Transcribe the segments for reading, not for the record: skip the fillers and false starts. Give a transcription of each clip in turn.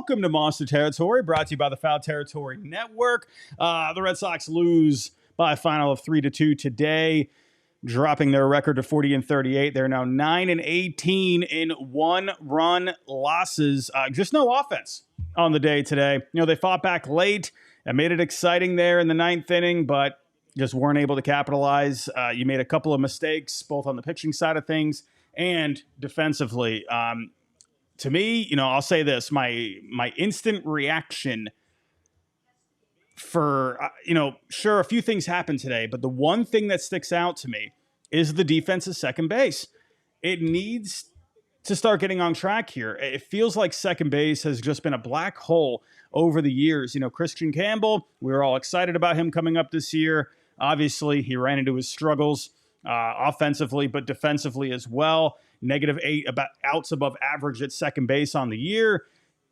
welcome to Monster Territory, brought to you by the Foul Territory Network. The Red Sox lose by a final of 3-2 today, dropping their record to 40-38. They're now 9-18 in one-run losses. Just no offense on the day today. You know, they fought back late and made it exciting there in the ninth inning, but just weren't able to capitalize. You made a couple of mistakes, both on the pitching side of things and defensively. To me, you know, I'll say this, my instant reaction for, sure, a few things happened today, but the one thing that sticks out to me is the defense at second base. It needs to start getting on track here. It feels like second base has just been a black hole over the years. You know, Christian Campbell, we were all excited about him coming up this year. Obviously, he ran into his struggles offensively, but defensively as well. -8 about outs above average at second base on the year.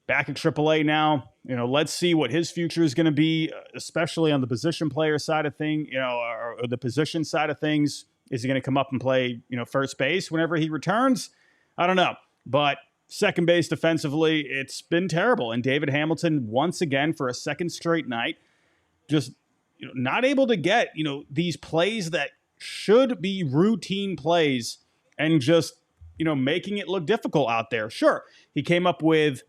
Back at AAA now. You know, let's see what his future is going to be, especially on the position player side of things, or the position side of things. Is he going to come up and play, first base whenever he returns? I don't know. But second base defensively, it's been terrible. And David Hamilton, once again, for a second straight night, just not able to get, these plays that should be routine plays and just, making it look difficult out there. Sure, he came up with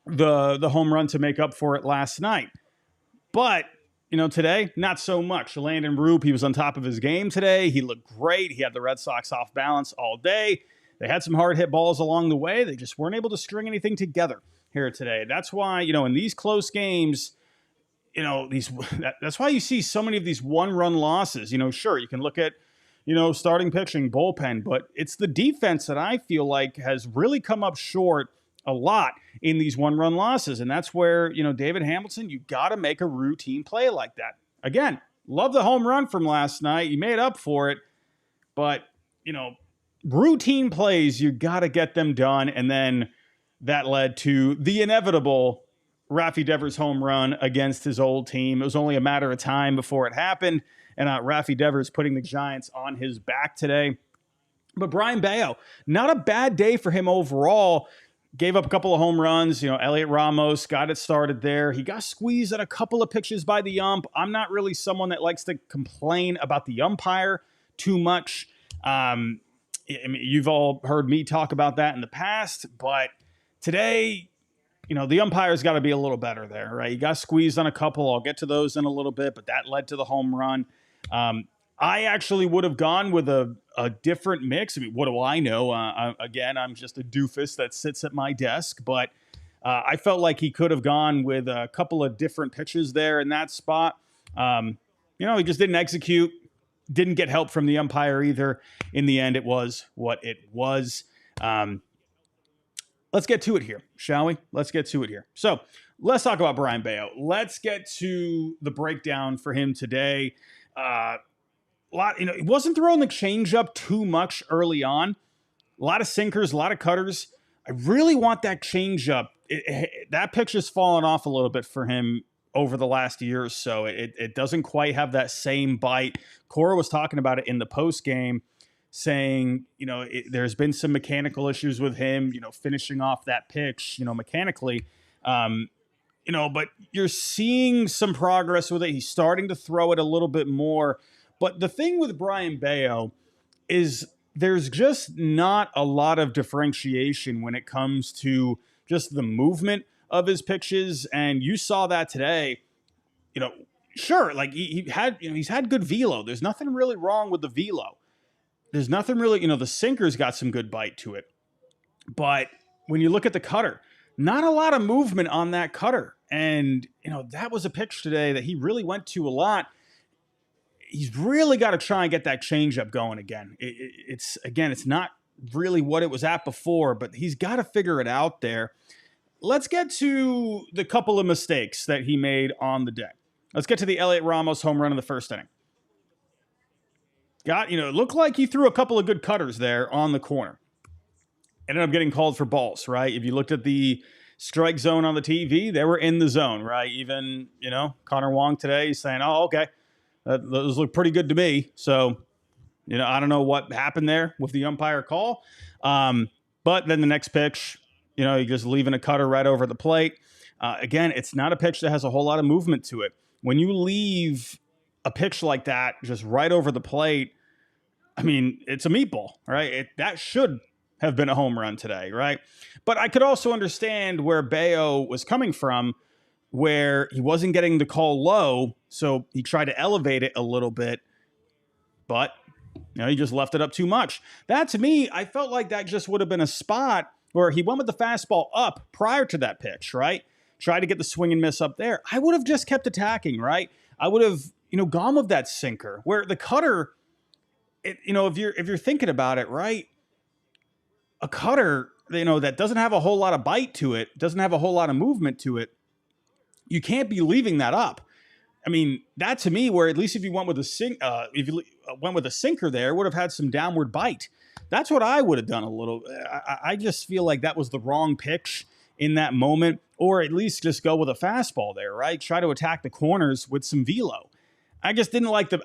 the home run to make up for it last night. But, today, not so much. Landon Roop, he was on top of his game today. He looked great. He had the Red Sox off balance all day. They had some hard hit balls along the way. They just weren't able to string anything together here today. That's why, in these close games, that's why you see so many of these one-run losses. Sure, you can look at, starting pitching, bullpen, but it's the defense that I feel like has really come up short a lot in these one-run losses. And that's where, David Hamilton, you got to make a routine play like that. Again, love the home run from last night. You made up for it. But, routine plays, you got to get them done. And then that led to the inevitable Raffy Devers home run against his old team. It was only a matter of time before it happened. And Raffy Devers putting the Giants on his back today. But Brayan Bello, not a bad day for him overall. Gave up a couple of home runs. Elliot Ramos got it started there. He got squeezed at a couple of pitches by the ump. I'm not really someone that likes to complain about the umpire too much. You've all heard me talk about that in the past. But today, the umpire's got to be a little better there, right? He got squeezed on a couple. I'll get to those in a little bit, but that led to the home run. I actually would have gone with a different mix. What do I know? Again, I'm just a doofus that sits at my desk, but I felt like he could have gone with a couple of different pitches there in that spot. He just didn't execute, didn't get help from the umpire either. In the end, it was what it was. Let's get to it here, shall we? Let's get to it here. So let's talk about Brayan Bello. Let's get to the breakdown for him today. He wasn't throwing the changeup too much early on. A lot of sinkers, a lot of cutters. I really want that changeup. That pitch has fallen off a little bit for him over the last year or so. It doesn't quite have that same bite. Cora was talking about it in the post game, saying, there's been some mechanical issues with him, finishing off that pitch, mechanically. But you're seeing some progress with it. He's starting to throw it a little bit more. But the thing with Brayan Bello is there's just not a lot of differentiation when it comes to just the movement of his pitches. And you saw that today. Sure, like he's had good velo. There's nothing really wrong with the velo. There's nothing really, the sinker's got some good bite to it. But when you look at the cutter, not a lot of movement on that cutter. And, that was a pitch today that he really went to a lot. He's really got to try and get that changeup going again. It's not really what it was at before, but he's got to figure it out there. Let's get to the couple of mistakes that he made on the day. Let's get to the Elliot Ramos home run in the first inning. It looked like he threw a couple of good cutters there on the corner. Ended up getting called for balls, right? If you looked at the strike zone on the TV, they were in the zone, right? Even, Connor Wong today, he's saying, oh, okay, those look pretty good to me. So, I don't know what happened there with the umpire call. But then the next pitch, You're just leaving a cutter right over the plate. Again, it's not a pitch that has a whole lot of movement to it. When you leave a pitch like that just right over the plate, I mean, it's a meatball, right? That should have been a home run today, right? But I could also understand where Bello was coming from, where he wasn't getting the call low, so he tried to elevate it a little bit, but he just left it up too much. That, to me, I felt like that just would have been a spot where he went with the fastball up prior to that pitch, right? Tried to get the swing and miss up there. I would have just kept attacking, right? I would have, gone with that sinker, where the cutter, if you're thinking about it, right? A cutter, that doesn't have a whole lot of bite to it, doesn't have a whole lot of movement to it, you can't be leaving that up. I mean, that to me, where at least if you went with a sinker there, would have had some downward bite. That's what I would have done a little. I just feel like that was the wrong pitch in that moment, or at least just go with a fastball there, right? Try to attack the corners with some velo. I just didn't like the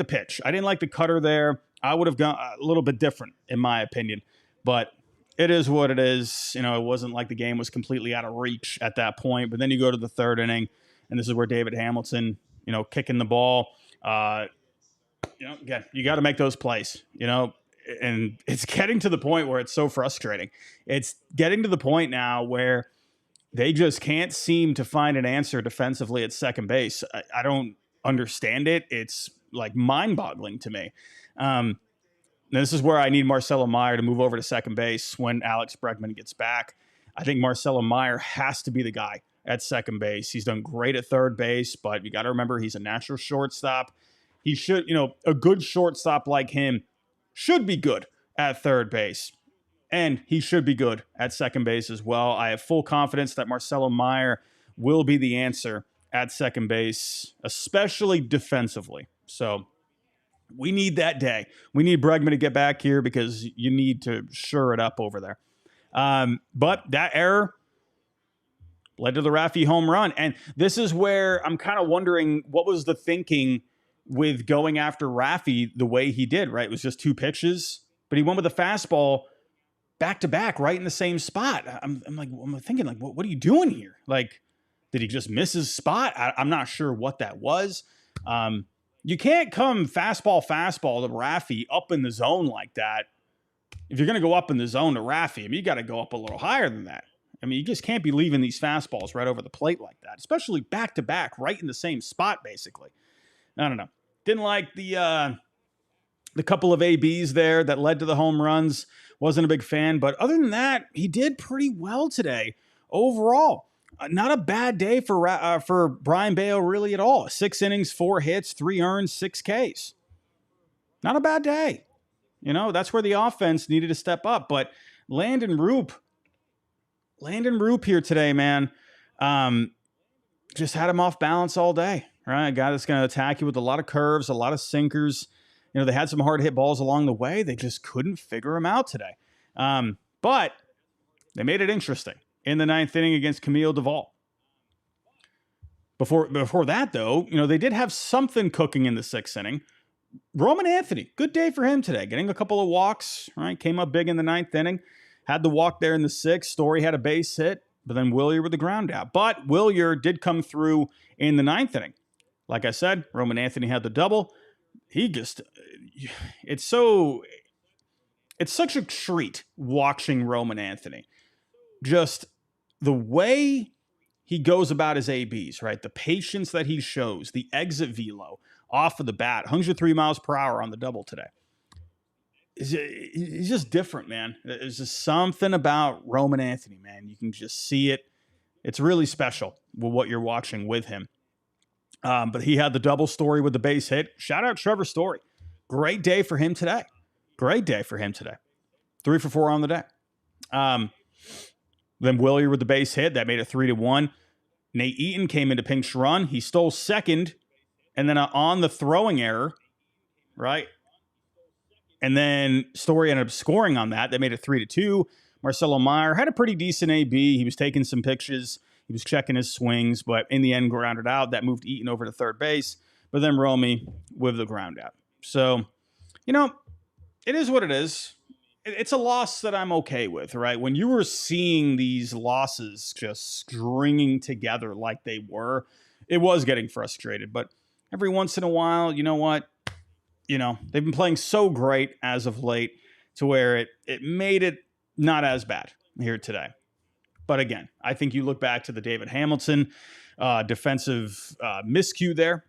pitch. I didn't like the cutter there. I would have gone a little bit different, in my opinion. But it is what it is. It wasn't like the game was completely out of reach at that point. But then you go to the third inning, and this is where David Hamilton, kicking the ball. Again, you got to make those plays, and it's getting to the point where it's so frustrating. It's getting to the point now where they just can't seem to find an answer defensively at second base. I don't understand it. It's like mind-boggling to me. This is where I need Marcelo Meyer to move over to second base when Alex Bregman gets back. I think Marcelo Meyer has to be the guy at second base. He's done great at third base, but you got to remember he's a natural shortstop. He should, a good shortstop like him should be good at third base. And he should be good at second base as well. I have full confidence that Marcelo Meyer will be the answer at second base, especially defensively. So we need that day. We need Bregman to get back here because you need to shore it up over there. But that error led to the Raffy home run. And this is where I'm kind of wondering what was the thinking with going after Raffy the way he did, right? It was just two pitches, but he went with a fastball back to back right in the same spot. I'm thinking, what are you doing here? Like, did he just miss his spot? I'm not sure what that was. You can't come fastball to Raffy up in the zone like that. If you're going to go up in the zone to Raffy, you got to go up a little higher than that. You just can't be leaving these fastballs right over the plate like that, especially back to back, right in the same spot, basically. I don't know. Didn't like the couple of ABs there that led to the home runs. Wasn't a big fan, but other than that, he did pretty well today overall. Not a bad day for Brayan Bello really at all. 6 innings, 4 hits, 3 earned, 6 Ks. Not a bad day. That's where the offense needed to step up. But Landon Roop here today, man, just had him off balance all day. Right, a guy that's going to attack you with a lot of curves, a lot of sinkers. They had some hard hit balls along the way. They just couldn't figure him out today. But they made it interesting in the 9th inning against Camille Duvall. Before that, though, they did have something cooking in the 6th inning. Roman Anthony, good day for him today. Getting a couple of walks, right? Came up big in the 9th inning. Had the walk there in the 6th. Story had a base hit, but then Willier with the ground out. But Willier did come through in the 9th inning. Like I said, Roman Anthony had the double. It's such a treat watching Roman Anthony. Just the way he goes about his ABs, right? The patience that he shows, the exit velo off of the bat, 103 miles per hour on the double today. He's just different, man. There's just something about Roman Anthony, man. You can just see it. It's really special with what you're watching with him. But he had the double. Story with the base hit. Shout out Trevor Story. Great day for him today. 3 for 4 on the day. Then Willier with the base hit. That made it 3-1. Nate Eaton came into pinch run. He stole second. And then on the throwing error, right? And then Story ended up scoring on that. That made it 3-2. Marcelo Meyer had a pretty decent AB. He was taking some pitches. He was checking his swings, but in the end, grounded out. That moved Eaton over to third base. But then Romy with the ground out. So, it is what it is. it's a loss that I'm okay with, right? When you were seeing these losses just stringing together like they were, it was getting frustrated. But every once in a while, you know what? They've been playing so great as of late to where it made it not as bad here today. But again, I think you look back to the David Hamilton defensive miscue there,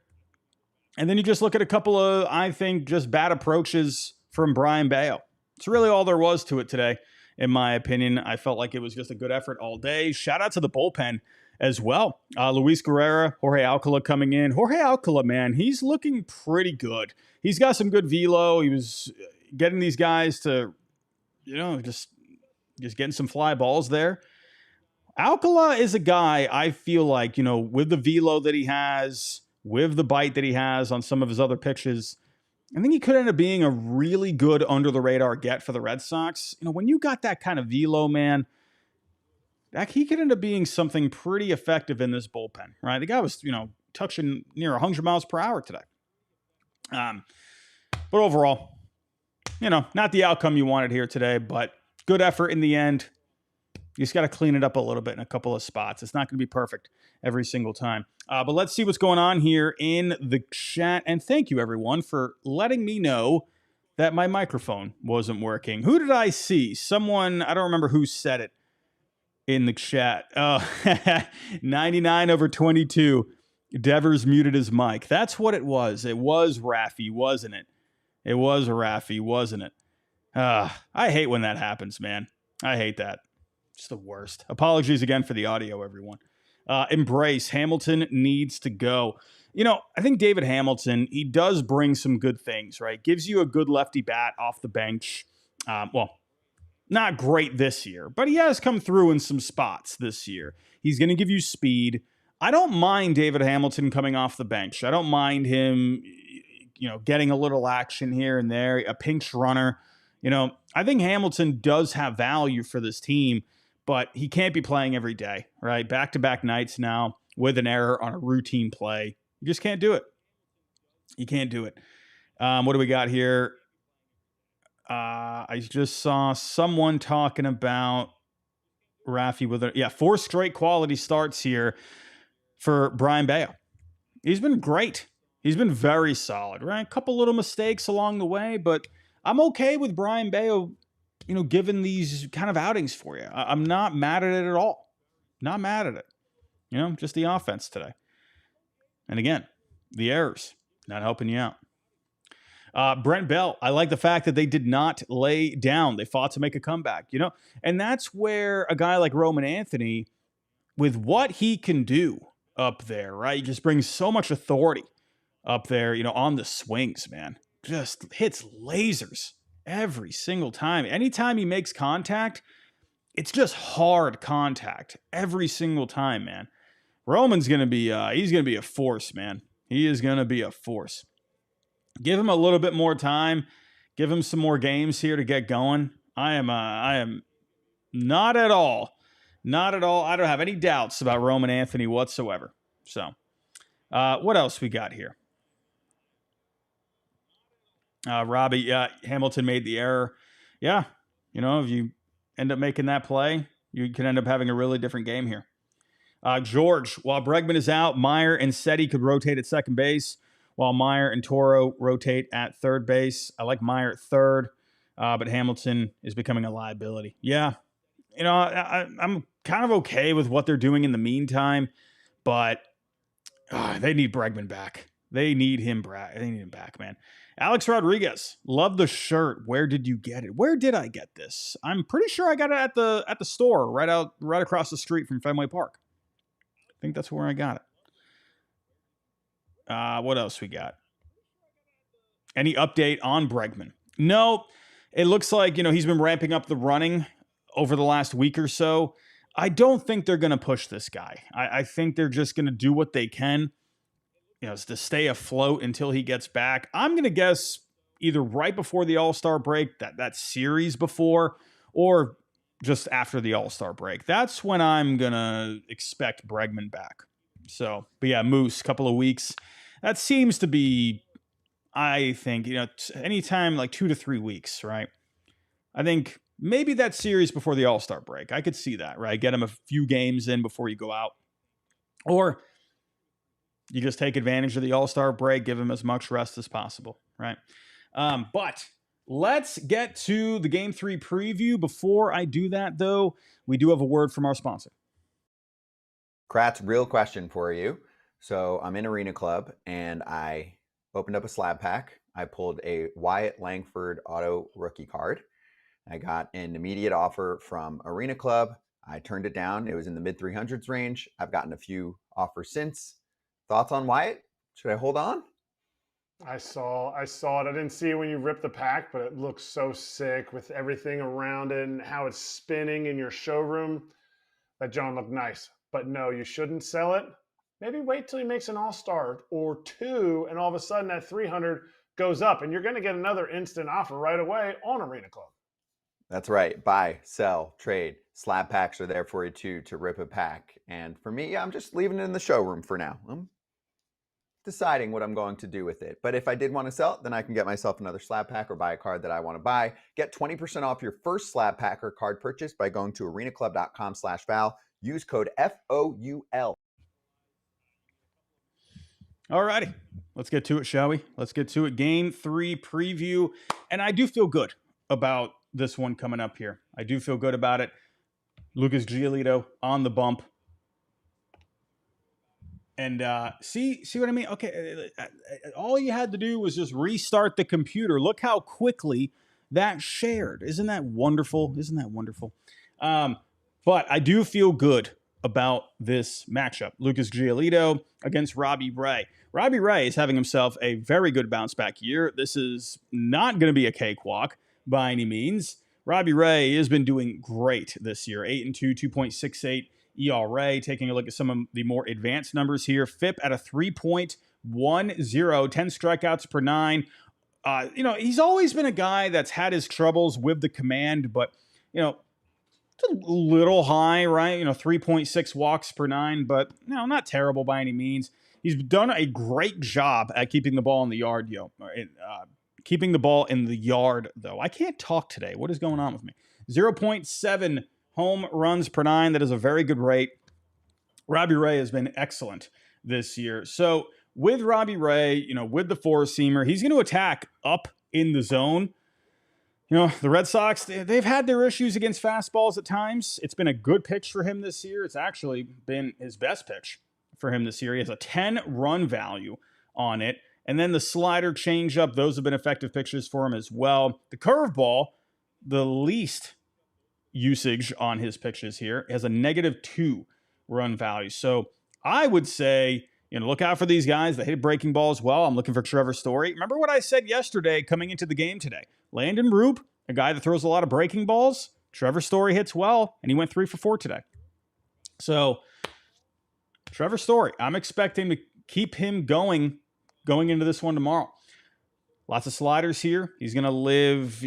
and then you just look at a couple of, I think, just bad approaches from Brian Bello. It's really all there was to it today, in my opinion. I felt like it was just a good effort all day. Shout out to the bullpen as well. Luis Guerrera, Jorge Alcala coming in. Jorge Alcala, man, he's looking pretty good. He's got some good velo. He was getting these guys to, just getting some fly balls there. Alcala is a guy I feel like, with the velo that he has, with the bite that he has on some of his other pitches, I think he could end up being a really good under the radar get for the Red Sox. When you got that kind of velo, man, he could end up being something pretty effective in this bullpen, right? The guy was, touching near 100 miles per hour today. But overall, not the outcome you wanted here today, but good effort in the end. You just got to clean it up a little bit in a couple of spots. It's not going to be perfect every single time. But let's see what's going on here in the chat. And thank you, everyone, for letting me know that my microphone wasn't working. Who did I see? Someone, I don't remember who said it in the chat. 99/22. Devers muted his mic. That's what it was. It was Raffy, wasn't it? It was Raffy, wasn't it? I hate when that happens, man. I hate that. It's the worst. Apologies again for the audio, everyone. Embrace. Hamilton needs to go. I think David Hamilton, he does bring some good things, right? Gives you a good lefty bat off the bench. Not great this year, but he has come through in some spots this year. He's going to give you speed. I don't mind David Hamilton coming off the bench. I don't mind him, getting a little action here and there, a pinch runner. I think Hamilton does have value for this team, but he can't be playing every day, right? Back-to-back nights now with an error on a routine play. You just can't do it. You can't do it. What do we got here? I just saw someone talking about Raffy with 4 straight quality starts here for Brian Bello. He's been great. He's been very solid, right? A couple little mistakes along the way, but I'm okay with Brian Bello, given these kind of outings for you. I'm not mad at it at all. Not mad at it. Just the offense today. And again, the errors not helping you out. Brent Bell, I like the fact that they did not lay down. They fought to make a comeback, and that's where a guy like Roman Anthony, with what he can do up there, right? He just brings so much authority up there, on the swings, man. Just hits lasers every single time. Anytime he makes contact, it's just hard contact every single time, man. Roman's going to be, he's going to be a force, man. He is going to be a force. Give him a little bit more time. Give him some more games here to get going. I am not at all. I don't have any doubts about Roman Anthony whatsoever. So, what else we got here? Robbie, Hamilton made the error. Yeah, if you end up making that play, you can end up having a really different game here. George, while Bregman is out, Meyer and Seti could rotate at second base, while Meyer and Toro rotate at third base. I like Meyer at third, but Hamilton is becoming a liability. Yeah, I'm kind of okay with what they're doing in the meantime, but they need Bregman back. They need him back, man. Alex Rodriguez, love the shirt. Where did you get it? Where did I get this? I'm pretty sure I got it at the store right across the street from Fenway Park. I think that's where I got it. What else we got? Any update on Bregman? No, it looks like, he's been ramping up the running over the last week or so. I don't think they're going to push this guy. I think they're just going to do what they can, to stay afloat until he gets back. I'm going to guess either right before the All-Star break, that series before, or just after the All-Star break. That's when I'm going to expect Bregman back. So, but yeah, Moose, couple of weeks. That seems to be, I think, anytime like 2 to 3 weeks, right? I think maybe that series before the All-Star break. I could see that, right? Get him a few games in before you go out. Or you just take advantage of the All-Star break, give him as much rest as possible, right? But let's get to the Game 3 preview. Before I do that, though, we do have a word from our sponsor. Kratz, real question for you. So I'm in Arena Club, and I opened up a slab pack. I pulled a Wyatt Langford auto rookie card. I got an immediate offer from Arena Club. I turned it down. It was in the mid 300s range. I've gotten a few offers since. Thoughts on Wyatt? Should I hold on? I saw it. I didn't see it when you ripped the pack, but it looks so sick with everything around it and how it's spinning in your showroom. That John looked nice. But no, you shouldn't sell it. Maybe wait till he makes an all-star or two, and all of a sudden that 300 goes up, and you're going to get another instant offer right away on Arena Club. That's right. Buy, sell, trade. Slab packs are there for you too, to rip a pack. And for me, I'm just leaving it in the showroom for now. I'm deciding what I'm going to do with it. But if I did want to sell it, then I can get myself another slab pack or buy a card that I want to buy. Get 20% off your first slab pack or card purchase by going to arenaclub.com/Val. Use code FOUL. All righty. Let's get to it, shall we? Let's get to it. Game 3 preview. And I do feel good about this one coming up here. I do feel good about it. Lucas Giolito on the bump. And see what I mean? Okay, all you had to do was just restart the computer. Look how quickly that shared. Isn't that wonderful? Isn't that wonderful? But I do feel good about this matchup. Lucas Giolito against Robbie Ray. Robbie Ray is having himself a very good bounce back year. This is not going to be a cakewalk by any means. Robbie Ray has been doing great this year. 8-2, 2.68 ERA. Taking a look at some of the more advanced numbers here. FIP at a 3.10, 10 strikeouts per 9. He's always been a guy that's had his troubles with the command, but, it's a little high, right? 3.6 walks per 9, but not terrible by any means. He's done a great job at keeping the ball in the yard, keeping the ball in the yard, though. I can't talk today. What is going on with me? 0.7 home runs per 9. That is a very good rate. Robbie Ray has been excellent this year. So with Robbie Ray, with the four-seamer, he's going to attack up in the zone. The Red Sox, they've had their issues against fastballs at times. It's been a good pitch for him this year. It's actually been his best pitch for him this year. He has a 10-run value on it. And then the slider, changeup, those have been effective pitches for him as well. The curveball, the least usage on his pitches here, has a -2 run value. So I would say, look out for these guys that hit breaking balls well. I'm looking for Trevor Story. Remember what I said yesterday coming into the game today? Landon Roop, a guy that throws a lot of breaking balls. Trevor Story hits well, and he went 3 for 4 today. So Trevor Story, I'm expecting to keep him going into this one tomorrow. Lots of sliders here. He's going to live,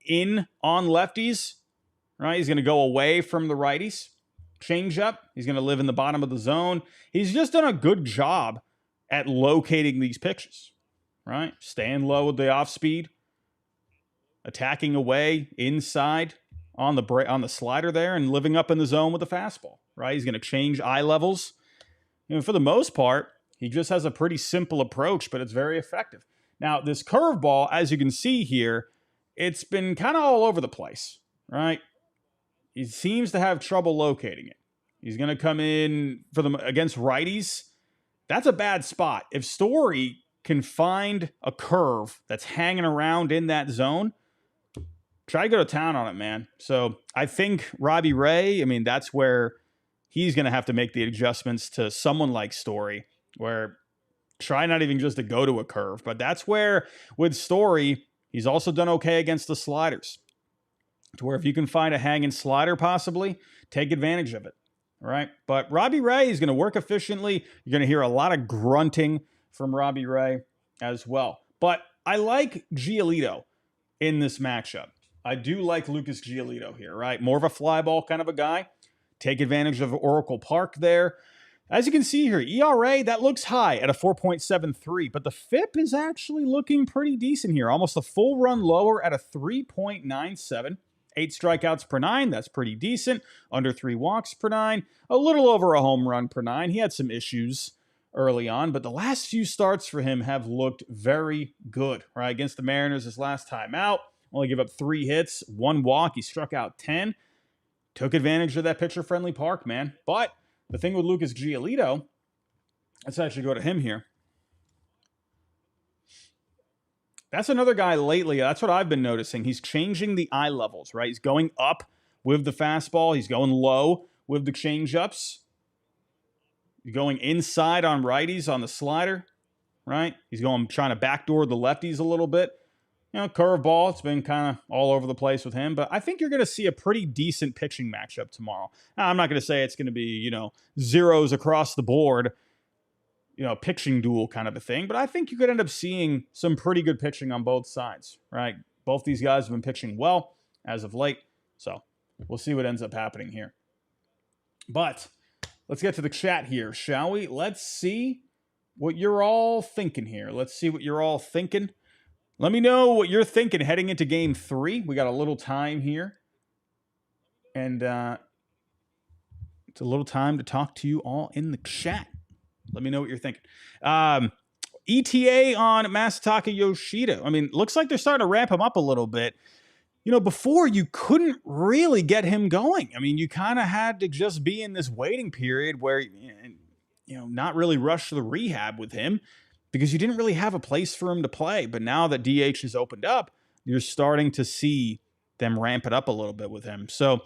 in on lefties, right? He's going to go away from the righties. Changeup, he's going to live in the bottom of the zone. He's just done a good job at locating these pitches, right? Staying low with the off speed, attacking away inside on the slider there, and living up in the zone with the fastball, right? He's going to change eye levels. For the most part, he just has a pretty simple approach, but it's very effective. Now, this curveball, as you can see here, it's been kind of all over the place, right? He seems to have trouble locating it. He's going to come in against righties. That's a bad spot. If Story can find a curve that's hanging around in that zone, try to go to town on it, man. So I think Robbie Ray, that's where he's going to have to make the adjustments to someone like Story, where try not even just to go to a curve. But that's where, with Story, he's also done okay against the sliders, to where if you can find a hanging slider possibly, take advantage of it. All right. But Robbie Ray is going to work efficiently. You're going to hear a lot of grunting from Robbie Ray as well. But I like Giolito in this matchup. I do like Lucas Giolito here, right? More of a fly ball kind of a guy. Take advantage of Oracle Park there. As you can see here, ERA, that looks high at a 4.73, but the FIP is actually looking pretty decent here. Almost a full run lower at a 3.97. 8 strikeouts per 9. That's pretty decent. Under 3 walks per 9. A little over a home run per 9. He had some issues early on, but the last few starts for him have looked very good, right? Against the Mariners his last time out, only give up 3 hits, 1 walk. He struck out 10. Took advantage of that pitcher-friendly park, man. But the thing with Lucas Giolito, let's actually go to him here. That's another guy lately. That's what I've been noticing. He's changing the eye levels, right? He's going up with the fastball. He's going low with the changeups. He's going inside on righties on the slider, right? He's going trying to backdoor the lefties a little bit. You know, curveball, it's been kind of all over the place with him, but I think you're going to see a pretty decent pitching matchup tomorrow. Now, I'm not going to say it's going to be, zeros across the board, pitching duel kind of a thing, but I think you could end up seeing some pretty good pitching on both sides, right? Both these guys have been pitching well as of late, so we'll see what ends up happening here. But let's get to the chat here, shall we? Let's see what you're all thinking here. Let me know what you're thinking heading into Game 3. We got a little time here. And it's a little time to talk to you all in the chat. Let me know what you're thinking. ETA on Masataka Yoshida. I mean, looks like they're starting to ramp him up a little bit. Before you couldn't really get him going. I mean, you kind of had to just be in this waiting period where, not really rush the rehab with him, because you didn't really have a place for him to play. But now that DH has opened up, you're starting to see them ramp it up a little bit with him. So,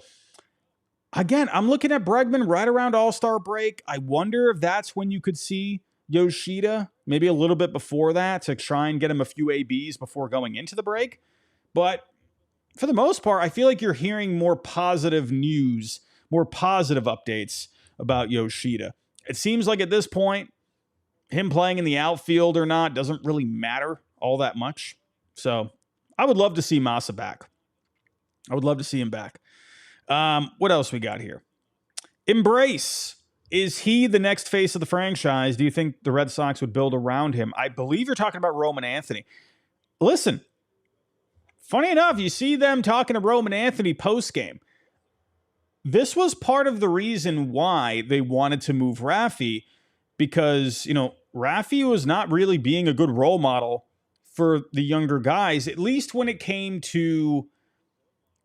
again, I'm looking at Bregman right around All-Star break. I wonder if that's when you could see Yoshida, maybe a little bit before that, to try and get him a few ABs before going into the break. But for the most part, I feel like you're hearing more positive news, more positive updates about Yoshida. It seems like at this point, him playing in the outfield or not doesn't really matter all that much. So I would love to see Masa back. I would love to see him back. What else we got here? Embrace. Is he the next face of the franchise? Do you think the Red Sox would build around him? I believe you're talking about Roman Anthony. Listen, funny enough, you see them talking to Roman Anthony post-game. This was part of the reason why they wanted to move Raffy, because, Raffy was not really being a good role model for the younger guys, at least when it came to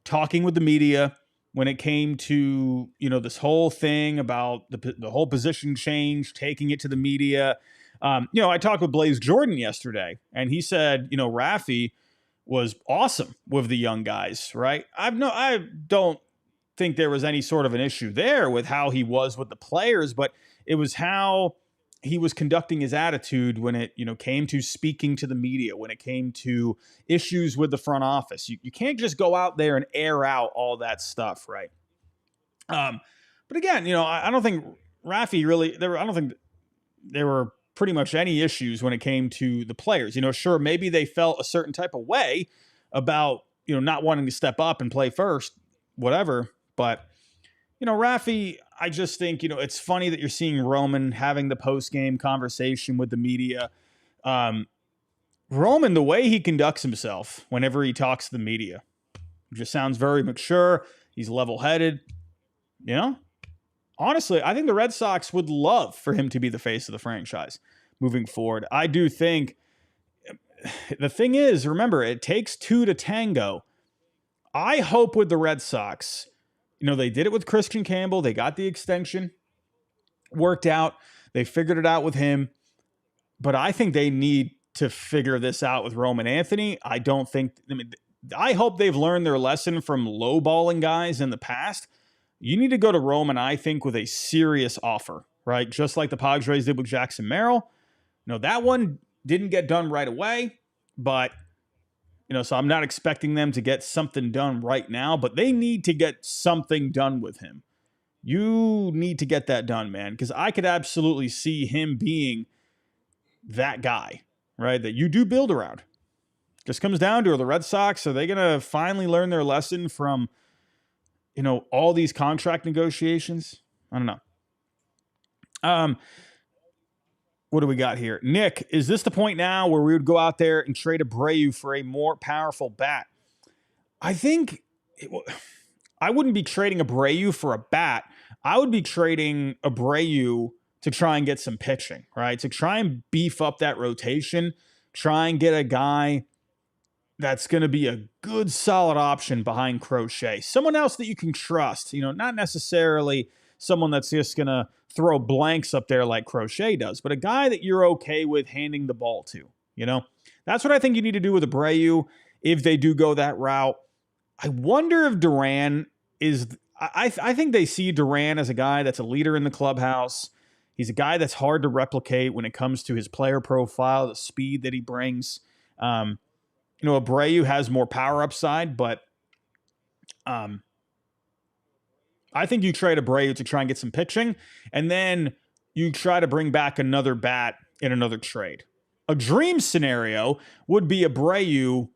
talking with the media, when it came to, this whole thing about the whole position change, taking it to the media. I talked with Blaze Jordan yesterday, and he said, Raffy was awesome with the young guys, right? I don't think there was any sort of an issue there with how he was with the players, but it was how he was conducting his attitude when it, came to speaking to the media, when it came to issues with the front office. You can't just go out there and air out all that stuff, right? But again, I don't think Raffy really, I don't think there were pretty much any issues when it came to the players. Sure, maybe they felt a certain type of way about, not wanting to step up and play first, whatever. But, Raffy, I just think, it's funny that you're seeing Roman having the post-game conversation with the media. Roman, the way he conducts himself whenever he talks to the media, just sounds very mature. He's level-headed. Honestly, I think the Red Sox would love for him to be the face of the franchise moving forward. I do think the thing is, remember, it takes 2 to tango. I hope with the Red Sox, they did it with Christian Campbell. They got the extension worked out. They figured it out with him. But I think they need to figure this out with Roman Anthony. I hope they've learned their lesson from lowballing guys in the past. You need to go to Roman, I think, with a serious offer, right? Just like the Padres did with Jackson Merrill. That one didn't get done right away, but, so I'm not expecting them to get something done right now, but they need to get something done with him. You need to get that done, man, because I could absolutely see him being that guy, right, that you do build around. Just comes down to, are the Red Sox, are they going to finally learn their lesson from, all these contract negotiations? I don't know. What do we got here? Nick, is this the point now where we would go out there and trade Abreu for a more powerful bat? I think I wouldn't be trading Abreu for a bat. I would be trading Abreu to try and get some pitching, right? To try and beef up that rotation, try and get a guy that's going to be a good, solid option behind Crochet. Someone else that you can trust, not necessarily someone that's just going to throw blanks up there like Crochet does, but a guy that you're okay with handing the ball to, That's what I think you need to do with Abreu if they do go that route. I wonder if Duran is... I think they see Duran as a guy that's a leader in the clubhouse. He's a guy that's hard to replicate when it comes to his player profile, the speed that he brings. Abreu has more power upside, but I think you trade Abreu to try and get some pitching, and then you try to bring back another bat in another trade. A dream scenario would be Abreu,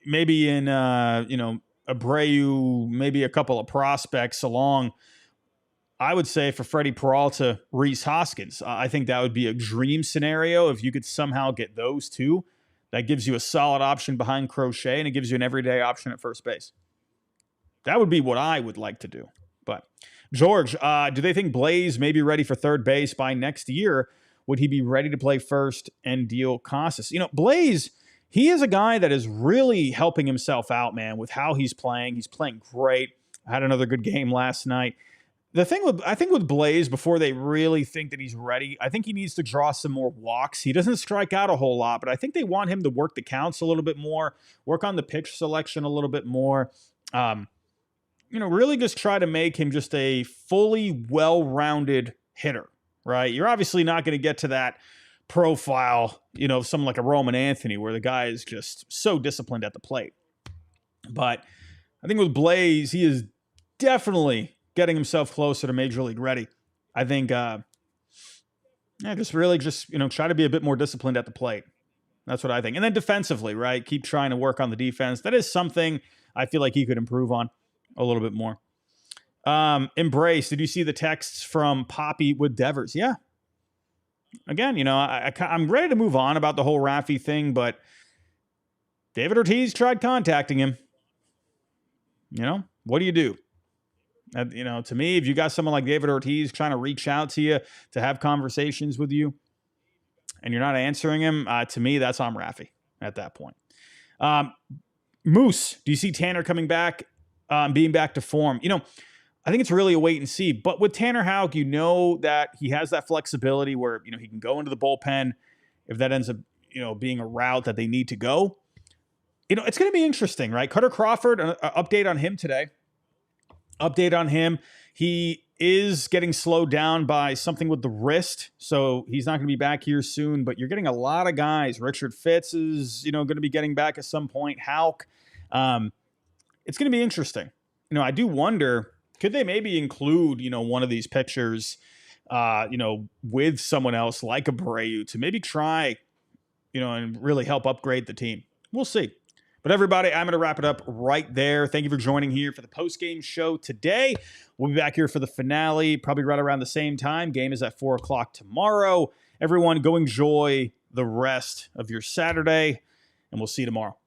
maybe in, Abreu, maybe a couple of prospects along, I would say, for Freddie Peralta, Rhys Hoskins. I think that would be a dream scenario if you could somehow get those two. That gives you a solid option behind Crochet, and it gives you an everyday option at first base. That would be what I would like to do. But, George, do they think Blaze may be ready for third base by next year? Would he be ready to play first and deal Casas? Blaze, he is a guy that is really helping himself out, man, with how he's playing. He's playing great. Had another good game last night. I think with Blaze, before they really think that he's ready, I think he needs to draw some more walks. He doesn't strike out a whole lot, but I think they want him to work the counts a little bit more, work on the pitch selection a little bit more. Really just try to make him just a fully well-rounded hitter, right? You're obviously not going to get to that profile, of someone like a Roman Anthony, where the guy is just so disciplined at the plate. But I think with Blaze, he is definitely getting himself closer to Major League ready. I think, try to be a bit more disciplined at the plate. That's what I think. And then defensively, right? Keep trying to work on the defense. That is something I feel like he could improve on a little bit more. Embrace, did you see the texts from Poppy with Devers? Yeah. Again, I'm ready to move on about the whole Raffy thing, but David Ortiz tried contacting him. What do you do? To me, if you got someone like David Ortiz trying to reach out to you to have conversations with you and you're not answering him, to me, that's on Raffy at that point. Moose, do you see Tanner coming back, being back to form? I think it's really a wait and see. But with Tanner Houck, that he has that flexibility where, he can go into the bullpen if that ends up, being a route that they need to go. It's going to be interesting, right? Cutter Crawford, an update on him today. Update on him. He is getting slowed down by something with the wrist, so he's not going to be back here soon, but you're getting a lot of guys. Richard Fitz is, going to be getting back at some point. Houck. It's going to be interesting. I do wonder, could they maybe include, one of these pitchers, with someone else like Abreu to maybe try, and really help upgrade the team? We'll see. But everybody, I'm going to wrap it up right there. Thank you for joining here for the post-game show today. We'll be back here for the finale, probably right around the same time. Game is at 4 o'clock tomorrow. Everyone, go enjoy the rest of your Saturday, and we'll see you tomorrow.